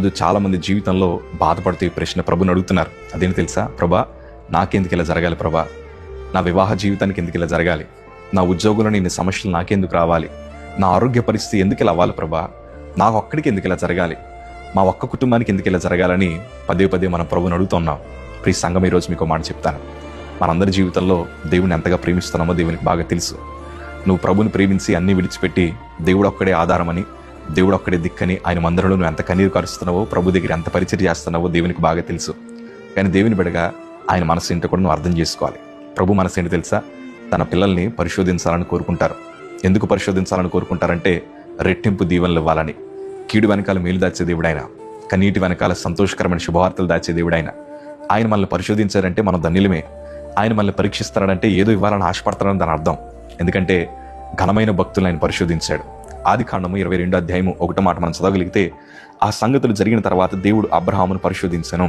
ఈరోజు చాలామంది జీవితంలో బాధపడుతూ ఈ ప్రశ్న ప్రభుని అడుగుతున్నారు. అదేంటి తెలుసా? ప్రభా, నాకెందుకు ఇలా జరగాలి? ప్రభా, నా వివాహ జీవితానికి ఎందుకు ఇలా జరగాలి? నా ఉద్యోగంలో ఇన్ని సమస్యలు నాకెందుకు రావాలి? నా ఆరోగ్య పరిస్థితి ఎందుకు ఇలా అవ్వాలి? ప్రభా, నాకు ఒక్కడికి ఎందుకు ఇలా జరగాలి? మా ఒక్క కుటుంబానికి ఎందుకు ఇలా జరగాలని పదే పదే మనం ప్రభుని అడుగుతున్నాం. ప్రియ సంఘం, ఈరోజు మీకు మాట చెప్తాను. మనందరి జీవితంలో దేవుని ఎంతగా ప్రేమిస్తున్నామో దేవునికి బాగా తెలుసు. నువ్వు ప్రభుని ప్రేమించి అన్నీ విడిచిపెట్టి దేవుడు ఒక్కడే ఆధారమని, దేవుడు ఒక్కడే దిక్కని ఆయన మందిరంలో నువ్వు ఎంత కన్నీరు కరుస్తున్నావో, ప్రభు దగ్గర ఎంత పరిచయం చేస్తున్నావో దేవునికి బాగా తెలుసు. కానీ దేవుని బిడ్డగా ఆయన మనసు ఏంటో కూడా నువ్వు అర్థం చేసుకోవాలి. ప్రభు మనసు ఏంటి తెలుసా? తన పిల్లల్ని పరిశోధించాలని కోరుకుంటారు. ఎందుకు పరిశోధించాలని కోరుకుంటారంటే రెట్టింపు దీవెనలు ఇవ్వాలని. కీడు వెనకాల మేలు దాచే దేవుడైన, కన్నీటి వెనకాల సంతోషకరమైన శుభవార్తలు దాచే దేవుడైన ఆయన మనల్ని పరిశోధించారంటే మనం ధన్యులమే. ఆయన మనల్ని పరీక్షిస్తాడంటే ఏదో ఇవ్వాలని ఆశపడతాడని దాని అర్థం. ఎందుకంటే ఘనమైన భక్తులను ఆయన పరిశోధించాడు. ఆదికాండము 22వ అధ్యాయము 1వ మాట మనం చదవగలిగితే, ఆ సంగతులు జరిగిన తర్వాత దేవుడు అబ్రహామును పరిశోధించెను.